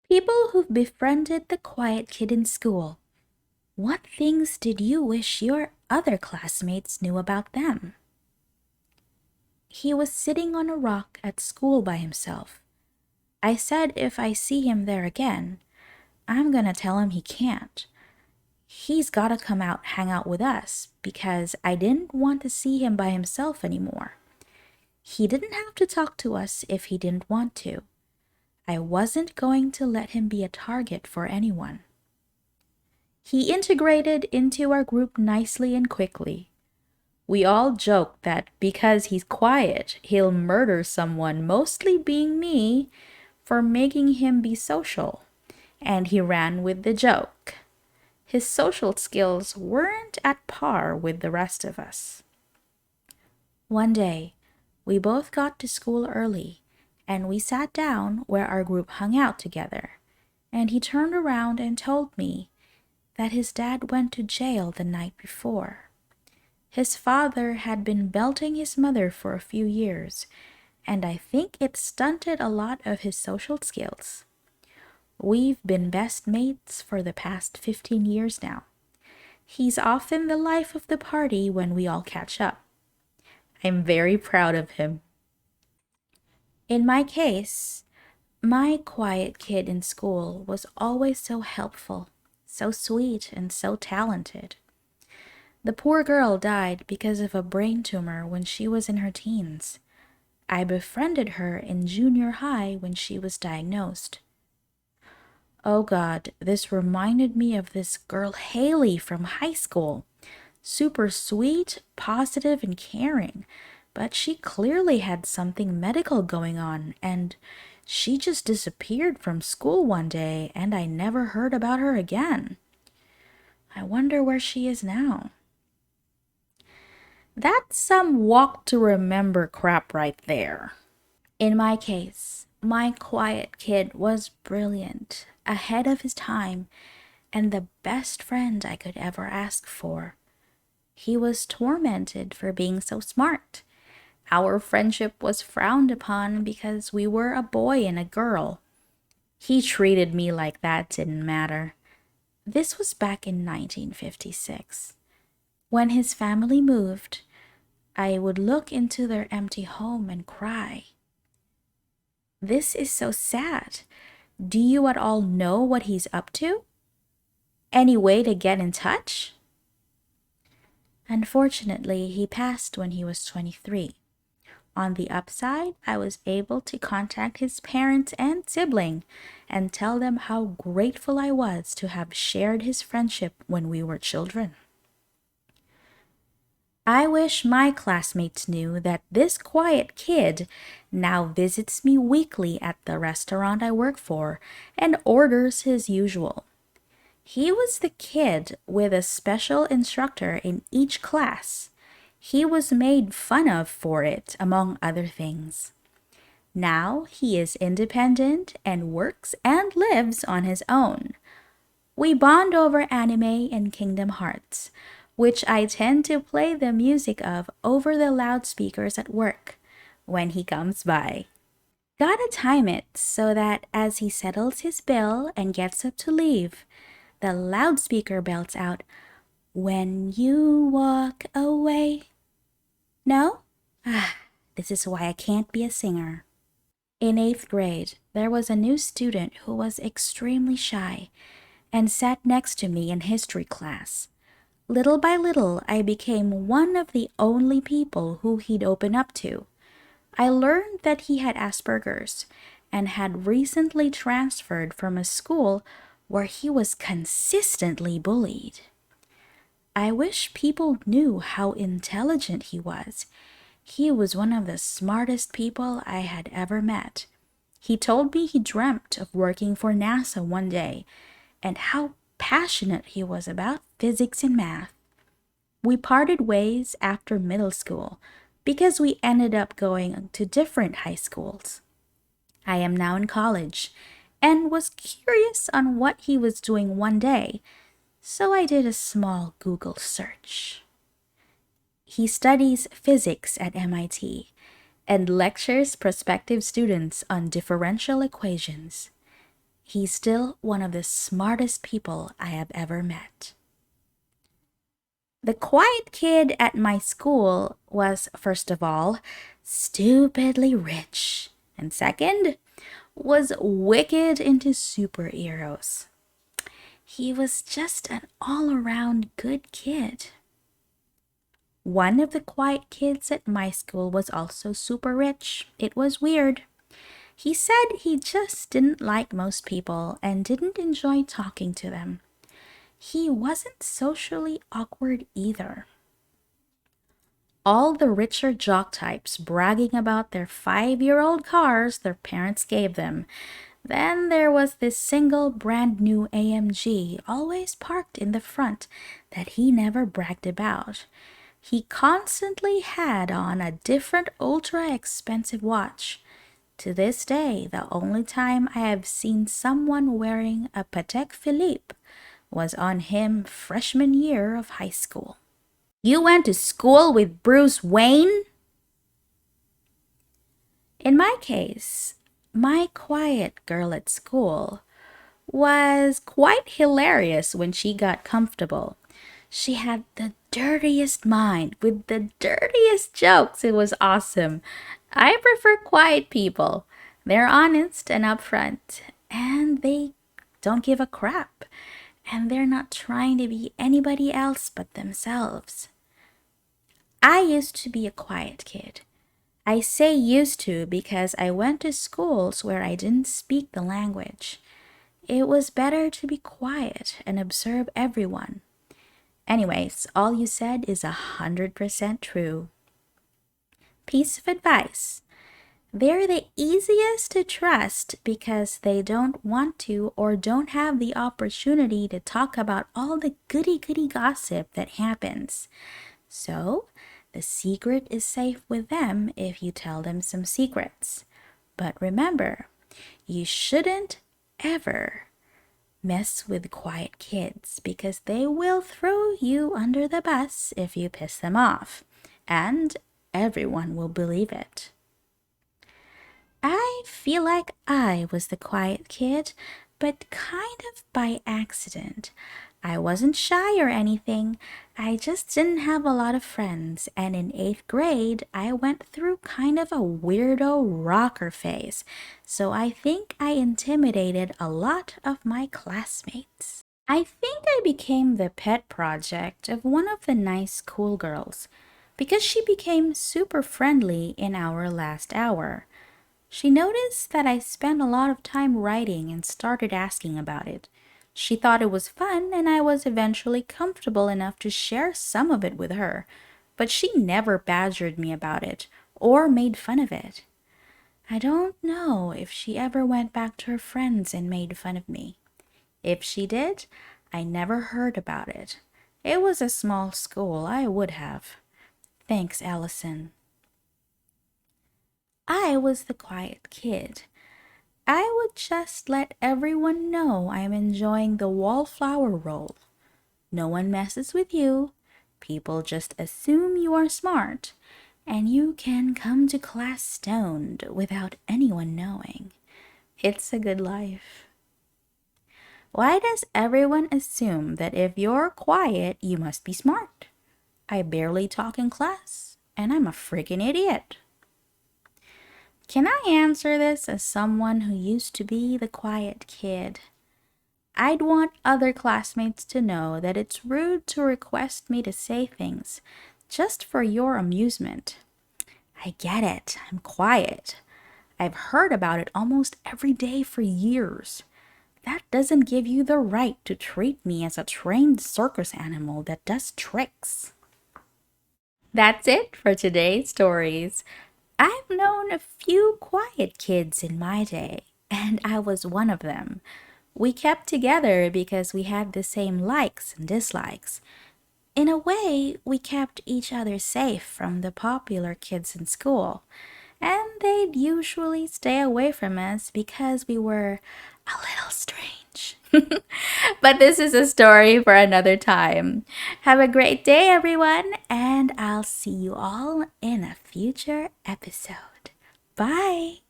People who've befriended the quiet kid in school. What things did you wish your other classmates knew about them? He was sitting on a rock at school by himself. I said if I see him there again, I'm gonna tell him he can't. He's gotta come out hang out with us because I didn't want to see him by himself anymore. He didn't have to talk to us if he didn't want to. I wasn't going to let him be a target for anyone. He integrated into our group nicely and quickly. We all joked that because he's quiet, he'll murder someone, mostly being me, for making him be social. And he ran with the joke. His social skills weren't at par with the rest of us. One day, we both got to school early, and we sat down where our group hung out together, and he turned around and told me that his dad went to jail the night before. His father had been belting his mother for a few years, and I think it stunted a lot of his social skills. We've been best mates for the past 15 years now. He's often the life of the party when we all catch up. I'm very proud of him. In my case, my quiet kid in school was always so helpful, so sweet, and so talented. The poor girl died because of a brain tumor when she was in her teens. I befriended her in junior high when she was diagnosed. Oh God, this reminded me of this girl Haley from high school. Super sweet, positive, and caring, but she clearly had something medical going on, and she just disappeared from school one day, and I never heard about her again. I wonder where she is now. That's some walk to remember crap right there. In my case, my quiet kid was brilliant, ahead of his time, and the best friend I could ever ask for. He was tormented for being so smart. Our friendship was frowned upon because we were a boy and a girl. He treated me like that didn't matter. This was back in 1956. When his family moved, I would look into their empty home and cry. This is so sad. Do you at all know what he's up to? Any way to get in touch? Unfortunately, he passed when he was 23. On the upside, I was able to contact his parents and sibling and tell them how grateful I was to have shared his friendship when we were children. I wish my classmates knew that this quiet kid now visits me weekly at the restaurant I work for and orders his usual. He was the kid with a special instructor in each class. He was made fun of for it, among other things. Now he is independent and works and lives on his own. We bond over anime and Kingdom Hearts, which I tend to play the music of over the loudspeakers at work when he comes by. Gotta time it so that as he settles his bill and gets up to leave, the loudspeaker belts out, "When you walk away." No? This is why I can't be a singer. In 8th grade, there was a new student who was extremely shy and sat next to me in history class. Little by little, I became one of the only people who he'd open up to. I learned that he had Asperger's and had recently transferred from a school where he was consistently bullied. I wish people knew how intelligent he was. He was one of the smartest people I had ever met. He told me he dreamt of working for NASA one day and how passionate he was about physics and math. We parted ways after middle school because we ended up going to different high schools. I am now in college and was curious on what he was doing one day, so I did a small Google search. He studies physics at MIT and lectures prospective students on differential equations. He's still one of the smartest people I have ever met. The quiet kid at my school was, first of all, stupidly rich, and second, was wicked into superheroes. He was just an all-around good kid. One of the quiet kids at my school was also super rich. It was weird. He said he just didn't like most people and didn't enjoy talking to them. He wasn't socially awkward either. All the richer jock types bragging about their 5-year-old cars their parents gave them. Then there was this single brand new AMG always parked in the front that he never bragged about. He constantly had on a different ultra expensive watch. To this day, the only time I have seen someone wearing a Patek Philippe was on him freshman year of high school. You went to school with Bruce Wayne? In my case, my quiet girl at school was quite hilarious when she got comfortable. She had the dirtiest mind with the dirtiest jokes. It was awesome. I prefer quiet people. They're honest and upfront, and they don't give a crap. And they're not trying to be anybody else but themselves. I used to be a quiet kid. I say used to because I went to schools where I didn't speak the language. It was better to be quiet and observe everyone. Anyways, all you said is 100% true. Piece of advice. They're the easiest to trust because they don't want to or don't have the opportunity to talk about all the goody-goody gossip that happens. So, the secret is safe with them if you tell them some secrets. But remember, you shouldn't ever mess with quiet kids because they will throw you under the bus if you piss them off, and everyone will believe it. I feel like I was the quiet kid, but kind of by accident. I wasn't shy or anything. I just didn't have a lot of friends, and in 8th grade, I went through kind of a weirdo rocker phase, so I think I intimidated a lot of my classmates. I think I became the pet project of one of the nice school girls, because she became super friendly in our last hour. She noticed that I spent a lot of time writing and started asking about it. She thought it was fun, and I was eventually comfortable enough to share some of it with her, but she never badgered me about it or made fun of it. I don't know if she ever went back to her friends and made fun of me. If she did, I never heard about it. It was a small school, I would have. Thanks, Allison. I was the quiet kid. I would just let everyone know I'm enjoying the wallflower roll. No one messes with you. People just assume you are smart, and you can come to class stoned without anyone knowing. It's a good life. Why does everyone assume that if you're quiet, you must be smart? I barely talk in class, and I'm a freaking idiot. Can I answer this as someone who used to be the quiet kid? I'd want other classmates to know that it's rude to request me to say things just for your amusement. I get it. I'm quiet. I've heard about it almost every day for years. That doesn't give you the right to treat me as a trained circus animal that does tricks. That's it for today's stories. I've known a few quiet kids in my day, and I was one of them. We kept together because we had the same likes and dislikes. In a way, we kept each other safe from the popular kids in school, and they'd usually stay away from us because we were a little strange. But this is a story for another time. Have a great day, everyone, and I'll see you all in a future episode. Bye!